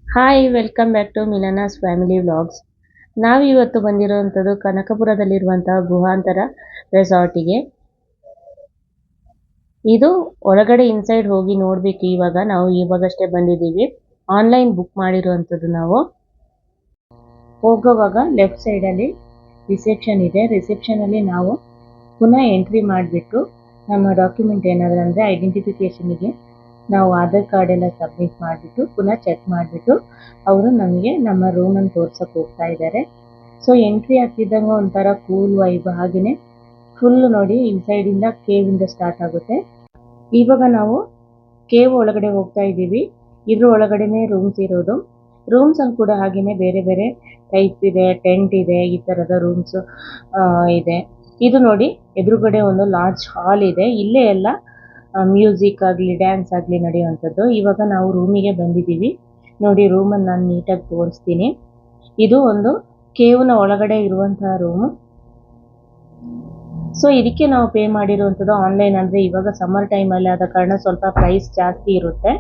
Hi welcome back to Milana's family vlogs. ನಾವು ಇವತ್ತು ಬಂದಿರುವಂಥದ್ದು ಕನಕಪುರದಲ್ಲಿರುವಂತಹ ಗುಹಾಂತರ ರೆಸಾರ್ಟಿಗೆ. ಇದು ಒಳಗಡೆ ಇನ್ಸೈಡ್ ಹೋಗಿ ನೋಡಬೇಕು. ನಾವು ಇವಾಗಷ್ಟೇ ಬಂದಿದ್ದೀವಿ. ಆನ್ಲೈನ್ ಬುಕ್ ಮಾಡಿರುವಂಥದ್ದು ನಾವು. ಹೋಗುವಾಗ ಲೆಫ್ಟ್ ಸೈಡಲ್ಲಿ ರಿಸೆಪ್ಷನ್ ಇದೆ. ರಿಸೆಪ್ಷನಲ್ಲಿ ನಾವು ಪುನಃ ಎಂಟ್ರಿ ಮಾಡಿಬಿಟ್ಟು ನಮ್ಮ ಡಾಕ್ಯುಮೆಂಟ್ ಏನಾದರೂ ಅಂದರೆ ಐಡೆಂಟಿಫಿಕೇಷನಿಗೆ ನಾವು ಆಧಾರ್ ಕಾರ್ಡ್ ಎಲ್ಲ ಸಬ್ಮಿಟ್ ಮಾಡಿಬಿಟ್ಟು ಪುನಃ ಚೆಕ್ ಮಾಡಿಬಿಟ್ಟು ಅವರು ನಮಗೆ ನಮ್ಮ ರೂಮನ್ನು ತೋರ್ಸಕ್ಕೆ ಹೋಗ್ತಾ ಇದ್ದಾರೆ. ಸೊ ಎಂಟ್ರಿ ಆಗ್ತಿದ್ದಂಗೆ ಒಂಥರ ಕೂಲ್ ವೈಬ್. ಹಾಗೆಯೇ ಫುಲ್ ನೋಡಿ ಇನ್ಸೈಡಿಂದ ಕೇವಿಂದ ಸ್ಟಾರ್ಟ್ ಆಗುತ್ತೆ. ಇವಾಗ ನಾವು ಕೇವ್ ಒಳಗಡೆ ಹೋಗ್ತಾ ಇದ್ದೀವಿ. ಇದ್ರ ಒಳಗಡೆನೇ ರೂಮ್ಸ್ ಇರೋದು. ರೂಮ್ಸಲ್ಲಿ ಕೂಡ ಹಾಗೆಯೇ ಬೇರೆ ಬೇರೆ ಟೈಪ್ ಇದೆ. ಟೆಂಟ್ ಇದೆ, ಈ ಥರದ ರೂಮ್ಸ್ ಇದೆ. ಇದು ನೋಡಿ ಎದುರುಗಡೆ ಒಂದು ಲಾರ್ಜ್ ಹಾಲ್ ಇದೆ. ಇಲ್ಲೇ ಎಲ್ಲ ಮ್ಯೂಸಿಕ್ ಆಗಲಿ ಡ್ಯಾನ್ಸ್ ಆಗಲಿ ನಡೆಯುವಂಥದ್ದು. ಇವಾಗ ನಾವು ರೂಮಿಗೆ ಬಂದಿದ್ದೀವಿ. ನೋಡಿ ರೂಮನ್ನು ನಾನು ನೀಟಾಗಿ ತೋರಿಸ್ತೀನಿ. ಇದು ಒಂದು ಕೇವ್ನ ಒಳಗಡೆ ಇರುವಂತಹ ರೂಮು. ಸೊ ಇದಕ್ಕೆ ನಾವು ಪೇ ಮಾಡಿರುವಂಥದ್ದು ಆನ್ಲೈನ್. ಅಂದರೆ ಇವಾಗ ಸಮ್ಮರ್ ಟೈಮಲ್ಲಿ ಆದ ಕಾರಣ ಸ್ವಲ್ಪ ಪ್ರೈಸ್ ಜಾಸ್ತಿ ಇರುತ್ತೆ.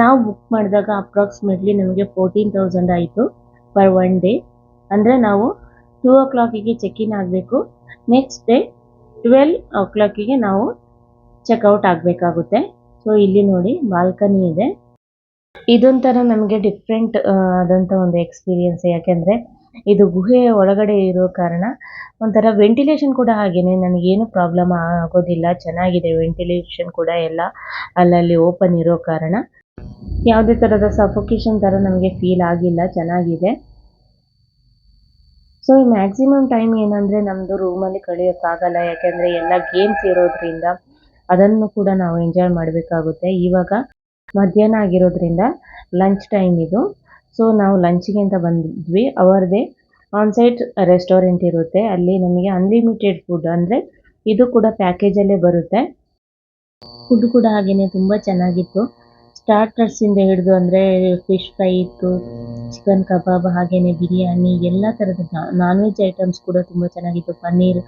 ನಾವು ಬುಕ್ ಮಾಡಿದಾಗ ಅಪ್ರಾಕ್ಸಿಮೇಟ್ಲಿ ನಮಗೆ 14,000 ಆಯಿತು ಪರ್ ಒನ್ ಡೇ. ಅಂದರೆ ನಾವು 2 o'clock ಚೆಕ್ ಇನ್ ಆಗಬೇಕು. ನೆಕ್ಸ್ಟ್ ಡೇ 12 o'clock ನಾವು ಚೆಕ್ಔಟ್ ಆಗಬೇಕಾಗುತ್ತೆ. ಸೊ ಇಲ್ಲಿ ನೋಡಿ ಬಾಲ್ಕನಿ ಇದೆ. ಇದೊಂಥರ ನಮಗೆ ಡಿಫ್ರೆಂಟ್ ಆದಂಥ ಒಂದು ಎಕ್ಸ್ಪೀರಿಯನ್ಸ್. ಯಾಕೆಂದರೆ ಇದು ಗುಹೆಯ ಒಳಗಡೆ ಇರೋ ಕಾರಣ ಒಂಥರ ವೆಂಟಿಲೇಷನ್ ಕೂಡ ಹಾಗೇನೆ ನನಗೇನು ಪ್ರಾಬ್ಲಮ್ ಆಗೋದಿಲ್ಲ. ಚೆನ್ನಾಗಿದೆ ವೆಂಟಿಲೇಷನ್ ಕೂಡ ಎಲ್ಲ ಅಲ್ಲಲ್ಲಿ ಓಪನ್ ಇರೋ ಕಾರಣ ಯಾವುದೇ ಥರದ ಸಫೋಕೇಶನ್ ಥರ ನಮಗೆ ಫೀಲ್ ಆಗಿಲ್ಲ. ಚೆನ್ನಾಗಿದೆ. ಸೊ ಮ್ಯಾಕ್ಸಿಮಮ್ ಟೈಮ್ ಏನಂದರೆ ನಮ್ಮದು ರೂಮಲ್ಲಿ ಕಳೆಯೋಕ್ಕಾಗಲ್ಲ. ಯಾಕೆಂದರೆ ಎಲ್ಲ ಗೇಮ್ಸ್ ಇರೋದ್ರಿಂದ ಅದನ್ನು ಕೂಡ ನಾವು ಎಂಜಾಯ್ ಮಾಡಬೇಕಾಗುತ್ತೆ. ಇವಾಗ ಮಧ್ಯಾಹ್ನ ಆಗಿರೋದ್ರಿಂದ ಲಂಚ್ ಟೈಮ್ ಇದು. ಸೊ ನಾವು ಲಂಚಿಗೆ ಅಂತ ಬಂದಿದ್ವಿ. ಅವರದೇ ಆನ್ಸೈಟ್ ರೆಸ್ಟೋರೆಂಟ್ ಇರುತ್ತೆ. ಅಲ್ಲಿ ನಮಗೆ ಅನ್ಲಿಮಿಟೆಡ್ ಫುಡ್, ಅಂದರೆ ಇದು ಕೂಡ ಪ್ಯಾಕೇಜಲ್ಲೇ ಬರುತ್ತೆ. ಫುಡ್ ಕೂಡ ಹಾಗೆಯೇ ತುಂಬ ಚೆನ್ನಾಗಿತ್ತು. ಸ್ಟಾರ್ಟರ್ಸಿಂದ ಹಿಡಿದು ಅಂದರೆ ಫಿಶ್ ಫ್ರೈ ಇತ್ತು, ಚಿಕನ್ ಕಬಾಬ್, ಹಾಗೆಯೇ ಬಿರಿಯಾನಿ, ಎಲ್ಲ ಥರದ ನಾನ್ ವೆಜ್ ಐಟಮ್ಸ್ ಕೂಡ ತುಂಬ ಚೆನ್ನಾಗಿತ್ತು. ಪನ್ನೀರ್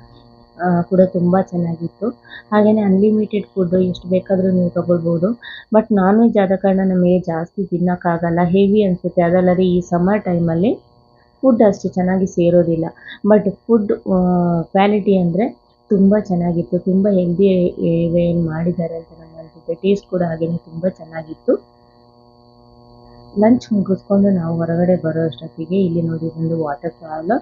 ಕೂಡ ತುಂಬ ಚೆನ್ನಾಗಿತ್ತು. ಹಾಗೆಯೇ ಅನ್ಲಿಮಿಟೆಡ್ ಫುಡ್ಡು ಎಷ್ಟು ಬೇಕಾದರೂ ನೀವು ತೊಗೊಳ್ಬೋದು. ಬಟ್ ನಾನ್ ವೆಜ್ ಆದ ಕಾರಣ ನಮಗೆ ಜಾಸ್ತಿ ತಿನ್ನೋಕ್ಕಾಗಲ್ಲ, ಹೆವಿ ಅನಿಸುತ್ತೆ. ಅದಲ್ಲದೆ ಈ ಸಮ್ಮರ್ ಟೈಮಲ್ಲಿ ಫುಡ್ ಅಷ್ಟು ಚೆನ್ನಾಗಿ ಸೇರೋದಿಲ್ಲ. ಬಟ್ ಫುಡ್ ಕ್ವಾಲಿಟಿ ಅಂದರೆ ತುಂಬ ಚೆನ್ನಾಗಿತ್ತು. ತುಂಬ ಹೆಲ್ದಿ ವೇಯಲ್ಲಿ ಮಾಡಿದ್ದಾರೆ ಅಂತ ನನಗೆ ಅನಿಸುತ್ತೆ. ಟೇಸ್ಟ್ ಕೂಡ ಹಾಗೆಯೇ ತುಂಬ ಚೆನ್ನಾಗಿತ್ತು. ಲಂಚ್ ಮುಗಿಸ್ಕೊಂಡು ನಾವು ಹೊರಗಡೆ ಬರೋ ಅಷ್ಟೊತ್ತಿಗೆ ಇಲ್ಲಿ ನೋಡಿ ಒಂದು ವಾಟರ್ ಫಾಲ್.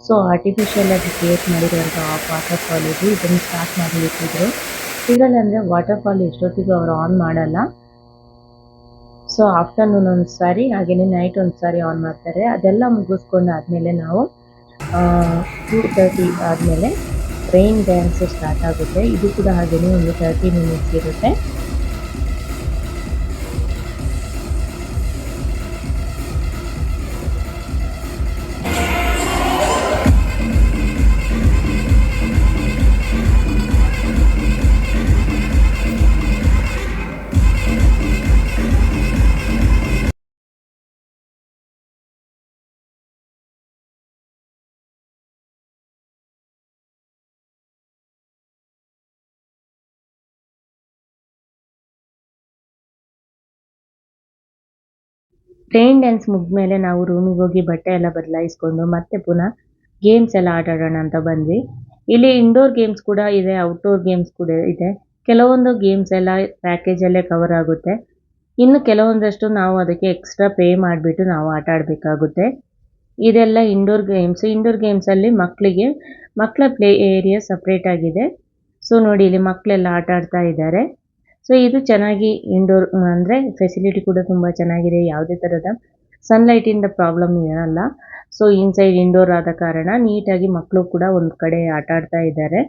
ಸೊ ಆರ್ಟಿಫಿಷಿಯಲ್ ಆಗಿ ಕ್ರಿಯೇಟ್ ಮಾಡಿರುವಂಥ ವಾಟರ್ ಫಾಲ್ ಇದು. ಇದನ್ನು ಸ್ಟಾರ್ಟ್ ಮಾಡಿ ಇಟ್ಟಿದ್ರು. ಇದರಲ್ಲಿ ಅಂದರೆ ವಾಟರ್ ಫಾಲ್ ಎಷ್ಟೊತ್ತಿಗೂ ಅವರು ಆನ್ ಮಾಡಲ್ಲ. ಸೊ ಆಫ್ಟರ್ನೂನ್ ಒಂದು ಸಾರಿ, ಹಾಗೆಯೇ ನೈಟ್ ಒಂದು ಸಾರಿ ಆನ್ ಮಾಡ್ತಾರೆ. ಅದೆಲ್ಲ ಮುಗಿಸ್ಕೊಂಡು ಆದಮೇಲೆ ನಾವು 2:30 ಆದಮೇಲೆ ರೈನ್ ಡ್ಯಾನ್ಸ್ ಸ್ಟಾರ್ಟ್ ಆಗುತ್ತೆ. ಇದು ಕೂಡ ಹಾಗೆಯೇ ಒಂದು 30 ಮಿನಿಟ್ಸ್ ಇರುತ್ತೆ. ರೈನ್ ಡ್ಯಾನ್ಸ್ ಮುಗಿದ್ಮೇಲೆ ನಾವು ರೂಮಿಗೆ ಹೋಗಿ ಬಟ್ಟೆ ಎಲ್ಲ ಬದಲಾಯಿಸ್ಕೊಂಡು ಮತ್ತೆ ಪುನಃ ಗೇಮ್ಸ್ ಎಲ್ಲ ಆಟ ಆಡೋಣ ಅಂತ ಬಂದ್ವಿ. ಇಲ್ಲಿ ಇಂಡೋರ್ ಗೇಮ್ಸ್ ಕೂಡ ಇದೆ, ಔಟ್ಡೋರ್ ಗೇಮ್ಸ್ ಕೂಡ ಇದೆ. ಕೆಲವೊಂದು ಗೇಮ್ಸ್ ಎಲ್ಲ ಪ್ಯಾಕೇಜಲ್ಲೇ ಕವರ್ ಆಗುತ್ತೆ. ಇನ್ನು ಕೆಲವೊಂದಷ್ಟು ನಾವು ಅದಕ್ಕೆ ಎಕ್ಸ್ಟ್ರಾ ಪೇ ಮಾಡಿಬಿಟ್ಟು ನಾವು ಆಟ ಆಡಬೇಕಾಗುತ್ತೆ. ಇದೆಲ್ಲ ಇಂಡೋರ್ ಗೇಮ್ಸ್. ಇಂಡೋರ್ ಗೇಮ್ಸಲ್ಲಿ ಮಕ್ಕಳ ಪ್ಲೇ ಏರಿಯಾ ಸಪ್ರೇಟ್ ಆಗಿದೆ. ಸೊ ನೋಡಿ ಇಲ್ಲಿ ಮಕ್ಕಳೆಲ್ಲ ಆಟ ಆಡ್ತಾ ಇದ್ದಾರೆ. ಸೊ ಇದು ಚೆನ್ನಾಗಿ ಇಂಡೋರ್ ಅಂದರೆ ಫೆಸಿಲಿಟಿ ಕೂಡ ತುಂಬ ಚೆನ್ನಾಗಿದೆ. ಯಾವುದೇ ಥರದ ಸನ್ಲೈಟಿಂದ ಪ್ರಾಬ್ಲಮ್ ಇರಲ್ಲ. ಸೊ ಇನ್ಸೈಡ್ ಇಂಡೋರ್ ಆದ ಕಾರಣ ನೀಟಾಗಿ ಮಕ್ಕಳು ಕೂಡ ಒಂದು ಕಡೆ ಆಟ ಆಡ್ತಾ ಇದ್ದಾರೆ.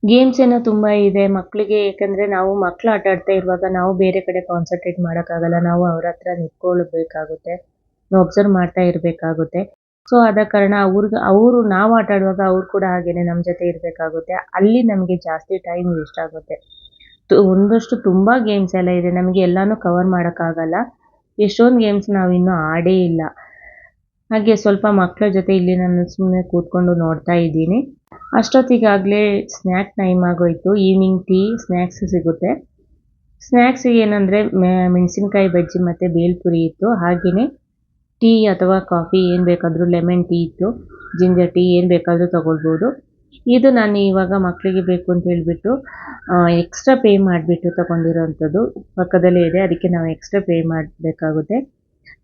ಗೇಮ್ಸ್ ಏನೋ ತುಂಬ ಇದೆ ಮಕ್ಕಳಿಗೆ. ಯಾಕಂದರೆ ನಾವು ಮಕ್ಕಳು ಆಟ ಆಡ್ತಾ ಇರುವಾಗ ನಾವು ಬೇರೆ ಕಡೆ ಕಾನ್ಸಂಟ್ರೇಟ್ ಮಾಡೋಕ್ಕಾಗಲ್ಲ. ನಾವು ಅವ್ರ ಹತ್ರ ನಿಂತ್ಕೊಳ್ಬೇಕಾಗುತ್ತೆ, ಒಬ್ಸರ್ವ್ ಮಾಡ್ತಾ ಇರಬೇಕಾಗುತ್ತೆ. ಸೊ ಆದ ಕಾರಣ ಅವರು ನಾವು ಆಟ ಆಡುವಾಗ ಅವ್ರು ಕೂಡ ಹಾಗೆಯೇ ನಮ್ಮ ಜೊತೆ ಇರಬೇಕಾಗುತ್ತೆ. ಅಲ್ಲಿ ನಮಗೆ ಜಾಸ್ತಿ ಟೈಮ್ ವೇಸ್ಟ್ ಆಗುತ್ತೆ. ಒಂದಷ್ಟು ತುಂಬ ಗೇಮ್ಸ್ ಎಲ್ಲ ಇದೆ. ನಮಗೆ ಎಲ್ಲನೂ ಕವರ್ ಮಾಡೋಕ್ಕಾಗಲ್ಲ. ಎಷ್ಟೊಂದು ಗೇಮ್ಸ್ ನಾವು ಇನ್ನೂ ಆಡೇ ಇಲ್ಲ. ಹಾಗೆ ಸ್ವಲ್ಪ ಮಕ್ಕಳ ಜೊತೆ ಇಲ್ಲಿ ನಾನು ಸುಮ್ಮನೆ ಕೂತ್ಕೊಂಡು ನೋಡ್ತಾ ಇದ್ದೀನಿ. ಅಷ್ಟೊತ್ತಿಗಾಗಲೇ ಸ್ನ್ಯಾಕ್ ಟೈಮ್ ಆಗೋಯಿತು. ಈವ್ನಿಂಗ್ ಟೀ ಸ್ನ್ಯಾಕ್ಸ್ ಸಿಗುತ್ತೆ. ಸ್ನ್ಯಾಕ್ಸಿಗೆ ಏನಂದರೆ ಮೆಣಸಿನ್ಕಾಯಿ ಬಜ್ಜಿ ಮತ್ತು ಬೇಲ್ಪುರಿ ಇತ್ತು. ಹಾಗೆಯೇ ಟೀ ಅಥವಾ ಕಾಫಿ ಏನು ಬೇಕಾದರೂ ಲೆಮನ್ ಟೀ ಇತ್ತು, ಜಿಂಜರ್ ಟೀ ಏನು ಬೇಕಾದರೂ ತೊಗೊಳ್ಬೋದು. ಇದು ನಾನು ಇವಾಗ ಮಕ್ಕಳಿಗೆ ಬೇಕು ಅಂತ ಹೇಳಿಬಿಟ್ಟು ಎಕ್ಸ್ಟ್ರಾ ಪೇ ಮಾಡಿಬಿಟ್ಟು ತೊಗೊಂಡಿರೋವಂಥದ್ದು. ಪಕ್ಕದಲ್ಲೇ ಇದೆ, ಅದಕ್ಕೆ ನಾವು ಎಕ್ಸ್ಟ್ರಾ ಪೇ ಮಾಡಬೇಕಾಗುತ್ತೆ.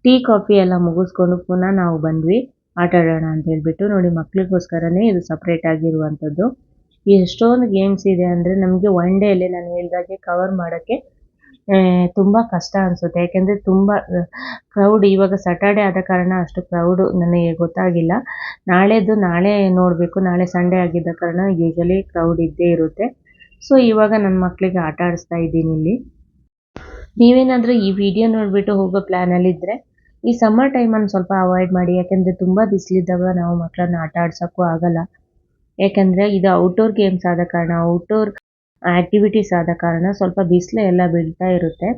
ಟೀ ಕಾಫಿ ಎಲ್ಲ ಮುಗಿಸ್ಕೊಂಡು ಪುನಃ ನಾವು ಬಂದ್ವಿ ಆಟ ಆಡೋಣ ಅಂತ ಹೇಳ್ಬಿಟ್ಟು. ನೋಡಿ, ಮಕ್ಕಳಿಗೋಸ್ಕರನೇ ಇದು ಸಪ್ರೇಟ್ ಆಗಿರುವಂಥದ್ದು. ಎಷ್ಟೊಂದು ಗೇಮ್ಸ್ ಇದೆ ಅಂದರೆ ನಮಗೆ ಒನ್ ಡೇಯಲ್ಲಿ ನಾನು ಹೇಳಿದಾಗೆ ಕವರ್ ಮಾಡೋಕ್ಕೆ ತುಂಬ ಕಷ್ಟ ಅನಿಸುತ್ತೆ. ಯಾಕೆಂದರೆ ತುಂಬ ಕ್ರೌಡ್, ಇವಾಗ ಸ್ಯಾಟರ್ಡೆ ಆದ ಕಾರಣ ಅಷ್ಟು ಕ್ರೌಡು ನನಗೆ ಗೊತ್ತಾಗಿಲ್ಲ. ನಾಳೆ ನೋಡಬೇಕು. ನಾಳೆ ಸಂಡೇ ಆಗಿದ್ದ ಕಾರಣ ಯೂಶಲಿ ಕ್ರೌಡ್ ಇದ್ದೇ ಇರುತ್ತೆ. ಸೊ ಇವಾಗ ನನ್ನ ಮಕ್ಕಳಿಗೆ ಆಟ ಆಡಿಸ್ತಾ ಇದ್ದೀನಿ ಇಲ್ಲಿ. ನೀವೇನಾದರೂ ಈ ವಿಡಿಯೋ ನೋಡಿಬಿಟ್ಟು ಹೋಗೋ ಪ್ಲ್ಯಾನಲ್ಲಿದ್ದರೆ ಈ ಸಮ್ಮರ್ ಟೈಮನ್ನು ಸ್ವಲ್ಪ ಅವಾಯ್ಡ್ ಮಾಡಿ. ಯಾಕೆಂದರೆ ತುಂಬ ಬಿಸಿಲಿದ್ದಾಗ ನಾವು ಮಕ್ಕಳನ್ನ ಆಟ ಆಡ್ಸೋಕ್ಕೂ ಆಗಲ್ಲ. ಯಾಕೆಂದರೆ ಇದು ಔಟ್ಡೋರ್ ಗೇಮ್ಸ್ ಆದ ಕಾರಣ, ಔಟ್ಡೋರ್ ಆ್ಯಕ್ಟಿವಿಟೀಸ್ ಆದ ಕಾರಣ ಸ್ವಲ್ಪ ಬಿಸಿಲು ಎಲ್ಲ ಬೀಳ್ತಾ ಇರುತ್ತೆ.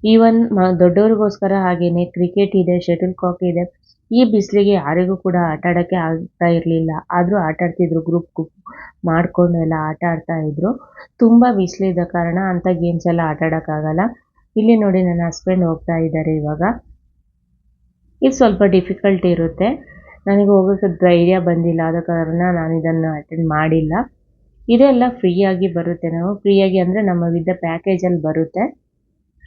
ಈವನ್ ದೊಡ್ಡವ್ರಿಗೋಸ್ಕರ ಹಾಗೆಯೇ ಕ್ರಿಕೆಟ್ ಇದೆ, ಶಟಲ್ ಕಾಕ್ ಇದೆ. ಈ ಬಿಸಿಲಿಗೆ ಯಾರಿಗೂ ಕೂಡ ಆಟ ಆಡೋಕ್ಕೆ ಆಗ್ತಾ ಇರಲಿಲ್ಲ. ಆದರೂ ಆಟ ಆಡ್ತಿದ್ರು, ಗ್ರೂಪ್ ಮಾಡಿಕೊಂಡು ಎಲ್ಲ ಆಟ ಆಡ್ತಾಯಿದ್ರು. ತುಂಬ ಬಿಸಿಲಿದ್ದ ಕಾರಣ ಅಂಥ ಗೇಮ್ಸ್ ಎಲ್ಲ ಆಟ ಆಡೋಕ್ಕಾಗಲ್ಲ. ಇಲ್ಲಿ ನೋಡಿ, ನನ್ನ ಹಸ್ಬೆಂಡ್ ಹೋಗ್ತಾ ಇದ್ದಾರೆ ಇವಾಗ. ಇದು ಸ್ವಲ್ಪ ಡಿಫಿಕಲ್ಟ್ ಇರುತ್ತೆ. ನನಗೆ ಹೋಗೋಕ್ಕೆ ಧೈರ್ಯ ಬಂದಿಲ್ಲ, ಆದ ಕಾರಣ ನಾನು ಇದನ್ನು ಅಟೆಂಡ್ ಮಾಡಿಲ್ಲ. ಇದೆಲ್ಲ ಫ್ರೀಯಾಗಿ ಬರುತ್ತೆ. ನಾವು ಫ್ರೀಯಾಗಿ ಅಂದರೆ ನಮ್ಮ ವಿದ್ ಪ್ಯಾಕೇಜಲ್ಲಿ ಬರುತ್ತೆ.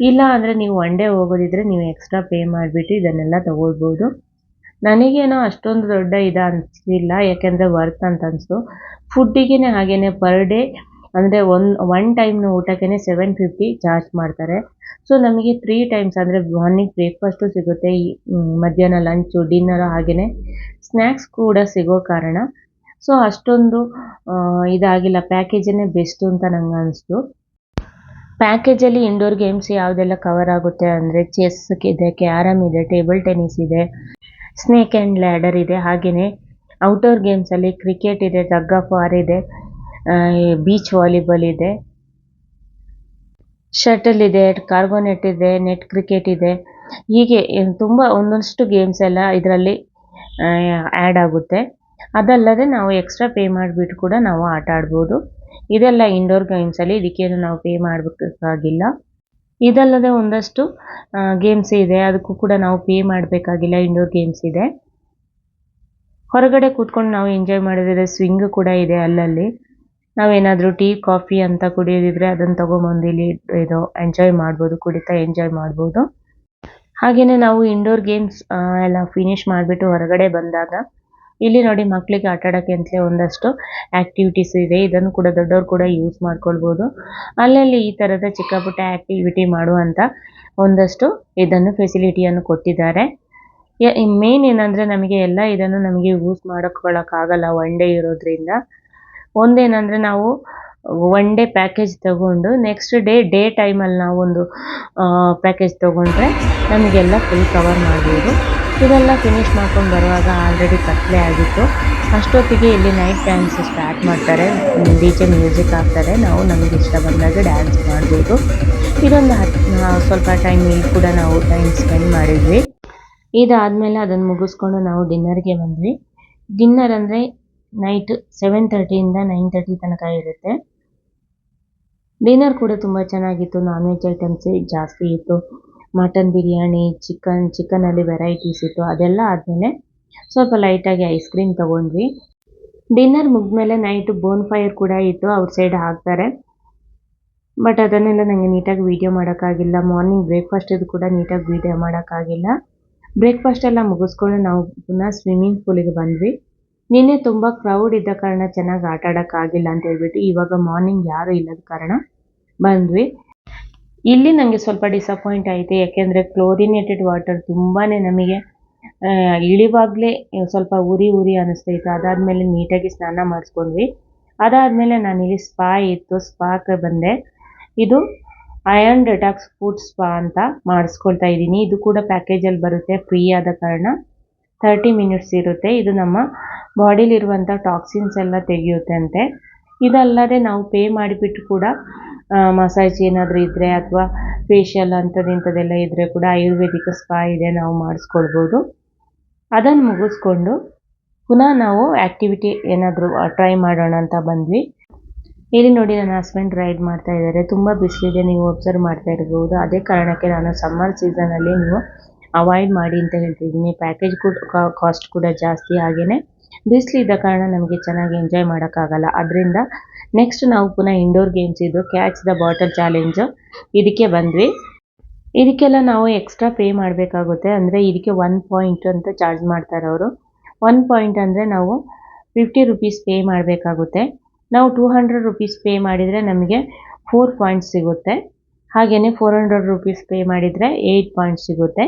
ಇಲ್ಲ ಅಂದರೆ ನೀವು ಒನ್ ಡೇ ಹೋಗೋದಿದ್ರೆ ನೀವು ಎಕ್ಸ್ಟ್ರಾ ಪೇ ಮಾಡಿಬಿಟ್ಟು ಇದನ್ನೆಲ್ಲ ತೊಗೊಳ್ಬೋದು. ನನಗೇನೋ ಅಷ್ಟೊಂದು ದೊಡ್ಡ ಇದು ಅನಿಸಿಲ್ಲ, ಯಾಕೆಂದರೆ ವರ್ತ್ ಅಂತ ಅನಿಸ್ತು. ಫುಡ್ಡಿಗೆ ಹಾಗೆಯೇ ಪರ್ ಡೇ ಅಂದರೆ ಒನ್ ಟೈಮ್ನ ಊಟಕ್ಕೆ 750 ಚಾರ್ಜ್ ಮಾಡ್ತಾರೆ. ಸೊ ನಮಗೆ 3 ಟೈಮ್ಸ್ ಅಂದರೆ ಮಾರ್ನಿಂಗ್ ಬ್ರೇಕ್ಫಾಸ್ಟು ಸಿಗುತ್ತೆ, ಮಧ್ಯಾಹ್ನ ಲಂಚು, ಡಿನ್ನರು, ಹಾಗೆಯೇ ಸ್ನ್ಯಾಕ್ಸ್ ಕೂಡ ಸಿಗೋ ಕಾರಣ ಸೊ ಅಷ್ಟೊಂದು ಇದಾಗಿಲ್ಲ. ಪ್ಯಾಕೇಜನ್ನೇ ಬೆಸ್ಟು ಅಂತ ನಂಗೆ ಅನಿಸ್ತು. ಪ್ಯಾಕೇಜಲ್ಲಿ ಇಂಡೋರ್ ಗೇಮ್ಸ್ ಯಾವುದೆಲ್ಲ ಕವರ್ ಆಗುತ್ತೆ ಅಂದರೆ ಚೆಸ್ ಇದೆ, ಕ್ಯಾರಮ್ ಇದೆ, ಟೇಬಲ್ ಟೆನ್ನಿಸ್ ಇದೆ, ಸ್ನೇಕ್ ಆ್ಯಂಡ್ ಲ್ಯಾಡರ್ ಇದೆ. ಹಾಗೆಯೇ ಔಟ್ಡೋರ್ ಗೇಮ್ಸಲ್ಲಿ ಕ್ರಿಕೆಟ್ ಇದೆ, ಟಗ್ ಆಫ್ ವಾರ್ ಇದೆ, ಬೀಚ್ ವಾಲಿಬಾಲ್ ಇದೆ, ಶಟಲ್ ಇದೆ, ಕಾರ್ಗೋನೆಟ್ ಇದೆ, ನೆಟ್ ಕ್ರಿಕೆಟ್ ಇದೆ. ಹೀಗೆ ತುಂಬ ಒಂದಷ್ಟು ಗೇಮ್ಸ್ ಎಲ್ಲ ಇದರಲ್ಲಿ ಆ್ಯಡ್ ಆಗುತ್ತೆ. ಅದಲ್ಲದೆ ನಾವು ಎಕ್ಸ್ಟ್ರಾ ಪೇ ಮಾಡಿಬಿಟ್ಟು ಕೂಡ ನಾವು ಆಟ ಆಡ್ಬೋದು. ಇದೆಲ್ಲ ಇಂಡೋರ್ ಗೇಮ್ಸಲ್ಲಿ, ಇದಕ್ಕೇನು ನಾವು ಪೇ ಮಾಡಬೇಕಾಗಿಲ್ಲ. ಇದಲ್ಲದೆ ಒಂದಷ್ಟು ಗೇಮ್ಸ್ ಇದೆ, ಅದಕ್ಕೂ ಕೂಡ ನಾವು ಪೇ ಮಾಡಬೇಕಾಗಿಲ್ಲ. ಇಂಡೋರ್ ಗೇಮ್ಸ್ ಇದೆ. ಹೊರಗಡೆ ಕೂತ್ಕೊಂಡು ನಾವು ಎಂಜಾಯ್ ಮಾಡೋದಿದೆ. ಸ್ವಿಂಗ್ ಕೂಡ ಇದೆ ಅಲ್ಲಲ್ಲಿ. ನಾವೇನಾದರೂ ಟೀ ಕಾಫಿ ಅಂತ ಕುಡಿಯೋದಿದ್ರೆ ಅದನ್ನು ತೊಗೊಂಬಂದು ಇಲ್ಲಿ ಇದು ಎಂಜಾಯ್ ಮಾಡ್ಬೋದು, ಕುಡಿತಾ ಎಂಜಾಯ್ ಮಾಡ್ಬೋದು. ಹಾಗೆಯೇ ನಾವು ಇಂಡೋರ್ ಗೇಮ್ಸ್ ಎಲ್ಲ ಫಿನಿಷ್ ಮಾಡಿಬಿಟ್ಟು ಹೊರಗಡೆ ಬಂದಾಗ ಇಲ್ಲಿ ನೋಡಿ, ಮಕ್ಕಳಿಗೆ ಆಟ ಆಡೋಕ್ಕೆ ಅಂತಲೇ ಒಂದಷ್ಟು ಆ್ಯಕ್ಟಿವಿಟೀಸ್ ಇದೆ. ಇದನ್ನು ಕೂಡ ದೊಡ್ಡವರು ಕೂಡ ಯೂಸ್ ಮಾಡ್ಕೊಳ್ಬೋದು. ಅಲ್ಲಲ್ಲಿ ಈ ಥರದ ಚಿಕ್ಕ ಪುಟ್ಟ ಆ್ಯಕ್ಟಿವಿಟಿ ಮಾಡುವಂಥ ಒಂದಷ್ಟು ಇದನ್ನು ಫೆಸಿಲಿಟಿಯನ್ನು ಕೊಟ್ಟಿದ್ದಾರೆ. ಮೇನ್ ಏನಂದರೆ ನಮಗೆ ಎಲ್ಲ ಇದನ್ನು ನಮಗೆ ಯೂಸ್ ಮಾಡ್ಕೊಳ್ಳೋಕ್ಕಾಗಲ್ಲ ಒನ್ ಡೇ ಇರೋದ್ರಿಂದ. ಒಂದೇನಂದರೆ ನಾವು ಒನ್ ಡೇ ಪ್ಯಾಕೇಜ್ ತೊಗೊಂಡು ನೆಕ್ಸ್ಟ್ ಡೇ ಟೈಮಲ್ಲಿ ನಾವೊಂದು ಪ್ಯಾಕೇಜ್ ತೊಗೊಂಡ್ರೆ ನಮಗೆಲ್ಲ ಫುಲ್ ಕವರ್ ಮಾಡ್ಬೋದು. ಇದೆಲ್ಲ ಫಿನಿಷ್ ಮಾಡ್ಕೊಂಡು ಬರುವಾಗ ಆಲ್ರೆಡಿ ಕತ್ಲೆ ಆಗಿತ್ತು. ಅಷ್ಟೊತ್ತಿಗೆ ಇಲ್ಲಿ ನೈಟ್ ಡ್ಯಾನ್ಸ್ ಸ್ಟಾರ್ಟ್ ಮಾಡ್ತಾರೆ, DJ ಮ್ಯೂಸಿಕ್ ಹಾಕ್ತಾರೆ. ನಾವು ನಮಗೆ ಇಷ್ಟ ಬಂದಾಗ ಡ್ಯಾನ್ಸ್ ಮಾಡ್ಬೋದು. ಇದೊಂದು ಸ್ವಲ್ಪ ಟೈಮ್ ಇಲ್ಲಿ ಕೂಡ ನಾವು ಟೈಮ್ ಸ್ಪೆಂಡ್ ಮಾಡಿದ್ವಿ. ಇದಾದಮೇಲೆ ಅದನ್ನು ಮುಗಿಸ್ಕೊಂಡು ನಾವು ಡಿನ್ನರ್ಗೆ ಬಂದ್ವಿ. ಡಿನ್ನರ್ ಅಂದರೆ ನೈಟ್ 7:30 9:30 ತನಕ ಇರುತ್ತೆ. ಡಿನ್ನರ್ ಕೂಡ ತುಂಬ ಚೆನ್ನಾಗಿತ್ತು. ನಾನ್ ವೆಜ್ ಐಟಮ್ಸೇ ಜಾಸ್ತಿ ಇತ್ತು. ಮಟನ್ ಬಿರಿಯಾನಿ, ಚಿಕನಲ್ಲಿ ವೆರೈಟೀಸ್ ಇತ್ತು. ಅದೆಲ್ಲ ಆದಮೇಲೆ ಸ್ವಲ್ಪ ಲೈಟಾಗಿ ಐಸ್ ಕ್ರೀಮ್ ತೊಗೊಂಡ್ವಿ. ಡಿನ್ನರ್ ಮುಗಿದ್ಮೇಲೆ ನೈಟು ಬೋನ್ ಫೈರ್ ಕೂಡ ಇತ್ತು, ಔಟ್ಸೈಡ್ ಹಾಕ್ತಾರೆ. ಬಟ್ ಅದನ್ನೆಲ್ಲ ನನಗೆ ನೀಟಾಗಿ ವೀಡಿಯೋ ಮಾಡೋಕ್ಕಾಗಿಲ್ಲ. ಮಾರ್ನಿಂಗ್ ಬ್ರೇಕ್ಫಾಸ್ಟ್ ಇದು ಕೂಡ ನೀಟಾಗಿ ವೀಡಿಯೋ ಮಾಡೋಕ್ಕಾಗಿಲ್ಲ. ಬ್ರೇಕ್ಫಾಸ್ಟ್ ಎಲ್ಲ ಮುಗಿಸ್ಕೊಂಡು ನಾವು ಪುನಃ ಸ್ವಿಮ್ಮಿಂಗ್ ಪೂಲಿಗೆ ಬಂದ್ವಿ. ನಿನ್ನೆ ತುಂಬ ಕ್ರೌಡ್ ಇದ್ದ ಕಾರಣ ಚೆನ್ನಾಗಿ ಆಟ ಆಡೋಕ್ಕಾಗಿಲ್ಲ ಅಂತ ಹೇಳ್ಬಿಟ್ಟು ಇವಾಗ ಮಾರ್ನಿಂಗ್ ಯಾರೂ ಇಲ್ಲದ ಕಾರಣ ಬಂದ್ವಿ. ಇಲ್ಲಿ ನನಗೆ ಸ್ವಲ್ಪ ಡಿಸಪಾಯಿಂಟ್ ಆಯಿತು, ಯಾಕೆಂದರೆ ಕ್ಲೋರಿನೇಟೆಡ್ ವಾಟರ್ ತುಂಬಾ ನಮಗೆ ಇಳಿವಾಗಲೇ ಸ್ವಲ್ಪ ಉರಿ ಅನ್ನಿಸ್ತೈತೆ. ಅದಾದಮೇಲೆ ನೀಟಾಗಿ ಸ್ನಾನ ಮಾಡಿಸ್ಕೊಂಡ್ವಿ. ಅದಾದಮೇಲೆ ನಾನಿಲ್ಲಿ ಸ್ಪಾ ಇತ್ತು, ಸ್ಪಾಕ್ಕೆ ಬಂದೆ. ಇದು ಅಯಾನ್ ಡೆಟಾಕ್ಸ್ ಫುಡ್ ಸ್ಪಾ ಅಂತ ಮಾಡಿಸ್ಕೊಳ್ತಾ ಇದ್ದೀನಿ. ಇದು ಕೂಡ ಪ್ಯಾಕೇಜಲ್ಲಿ ಬರುತ್ತೆ, ಫ್ರೀ ಆದ ಕಾರಣ 30 ಮಿನಿಟ್ಸ್ ಇರುತ್ತೆ. ಇದು ನಮ್ಮ ಬಾಡಿಲಿರುವಂಥ ಟಾಕ್ಸಿನ್ಸ್ ಎಲ್ಲ ತೆಗೆಯುತ್ತೆ ಅಂತೆ. ಇದಲ್ಲದೆ ನಾವು ಪೇ ಮಾಡಿಬಿಟ್ಟು ಕೂಡ ಮಸಾಜ್ ಏನಾದರೂ ಇದ್ದರೆ ಅಥವಾ ಫೇಶಿಯಲ್ ಇಂಥದ್ದೆಲ್ಲ ಇದ್ದರೆ ಕೂಡ ಆಯುರ್ವೇದಿಕ್ ಸ್ಪಾ ಇದೆ, ನಾವು ಮಾಡಿಸ್ಕೊಳ್ಬೋದು. ಅದನ್ನು ಮುಗಿಸ್ಕೊಂಡು ಪುನಃ ನಾವು ಆ್ಯಕ್ಟಿವಿಟಿ ಏನಾದರೂ ಟ್ರೈ ಮಾಡೋಣ ಅಂತ ಬಂದ್ವಿ. ಇಲ್ಲಿ ನೋಡಿ ನನ್ನ ಹಸ್ಬೆಂಡ್ ರೈಡ್ ಮಾಡ್ತಾ ಇದ್ದಾರೆ. ತುಂಬ ಬಿಸಿಲಿದೆ, ನೀವು ಒಬ್ಸರ್ವ್ ಮಾಡ್ತಾ ಇರ್ಬೋದು. ಅದೇ ಕಾರಣಕ್ಕೆ ನಾನು ಸಮ್ಮರ್ ಸೀಸನಲ್ಲಿ ನೀವು ಅವಾಯ್ಡ್ ಮಾಡಿ ಅಂತ ಹೇಳ್ತಿದ್ದೀನಿ. ಪ್ಯಾಕೇಜ್ ಕೂಡ ಕಾಸ್ಟ್ ಕೂಡ ಜಾಸ್ತಿ, ಹಾಗೆಯೇ ಬಿಸಿಲಿದ್ದ ಕಾರಣ ನಮಗೆ ಚೆನ್ನಾಗಿ ಎಂಜಾಯ್ ಮಾಡೋಕ್ಕಾಗಲ್ಲ. ಅದರಿಂದ ನೆಕ್ಸ್ಟ್ ನಾವು ಪುನಃ ಇಂಡೋರ್ ಗೇಮ್ಸ್ ಇದು ಕ್ಯಾಚ್ ದ ಬಾಟಲ್ ಚಾಲೆಂಜು ಇದಕ್ಕೆ ಬಂದ್ವಿ. ಇದಕ್ಕೆಲ್ಲ ನಾವು ಎಕ್ಸ್ಟ್ರಾ ಪೇ ಮಾಡಬೇಕಾಗುತ್ತೆ. ಅಂದರೆ ಇದಕ್ಕೆ 1 ಪಾಯಿಂಟ್ ಅಂತ ಚಾರ್ಜ್ ಮಾಡ್ತಾರೆ ಅವರು. 1 ಪಾಯಿಂಟ್ ಅಂದರೆ ನಾವು 50 ರುಪೀಸ್ ಪೇ ಮಾಡಬೇಕಾಗುತ್ತೆ. ನಾವು 200 ರುಪೀಸ್ ಪೇ ಮಾಡಿದರೆ ನಮಗೆ 4 ಪಾಯಿಂಟ್ಸ್ ಸಿಗುತ್ತೆ. ಹಾಗೆಯೇ 400 ರುಪೀಸ್ ಪೇ ಮಾಡಿದರೆ 8 ಪಾಯಿಂಟ್ಸ್ ಸಿಗುತ್ತೆ.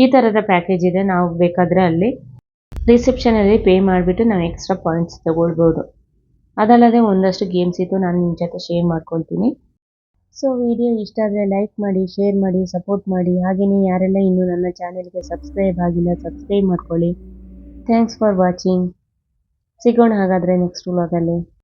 ಈ ಥರದ ಪ್ಯಾಕೇಜ್ ಇದೆ. ನಾವು ಬೇಕಾದರೆ ಅಲ್ಲಿ ರಿಸೆಪ್ಷನಲ್ಲಿ ಪೇ ಮಾಡಿಬಿಟ್ಟು ನಾವು ಎಕ್ಸ್ಟ್ರಾ ಪಾಯಿಂಟ್ಸ್ ತೊಗೊಳ್ಬೋದು. ಅದಲ್ಲದೆ ಒಂದಷ್ಟು ಗೇಮ್ಸ್ ಇತ್ತು, ನಾನು ನಿಮ್ಮ ಜೊತೆ ಶೇರ್ ಮಾಡ್ಕೊಳ್ತೀನಿ. ಸೊ ವಿಡಿಯೋ ಇಷ್ಟ ಆದರೆ ಲೈಕ್ ಮಾಡಿ, ಶೇರ್ ಮಾಡಿ, ಸಪೋರ್ಟ್ ಮಾಡಿ. ಹಾಗೆಯೇ ಯಾರೆಲ್ಲ ಇನ್ನೂ ನನ್ನ ಚಾನೆಲ್ಗೆ ಸಬ್ಸ್ಕ್ರೈಬ್ ಆಗಿಲ್ಲ ಸಬ್ಸ್ಕ್ರೈಬ್ ಮಾಡ್ಕೊಳ್ಳಿ. Thanks for watching. ಸಿಗೋಣ ಹಾಗಾದರೆ ನೆಕ್ಸ್ಟ್ ವ್ಲಾಗಲ್ಲಿ.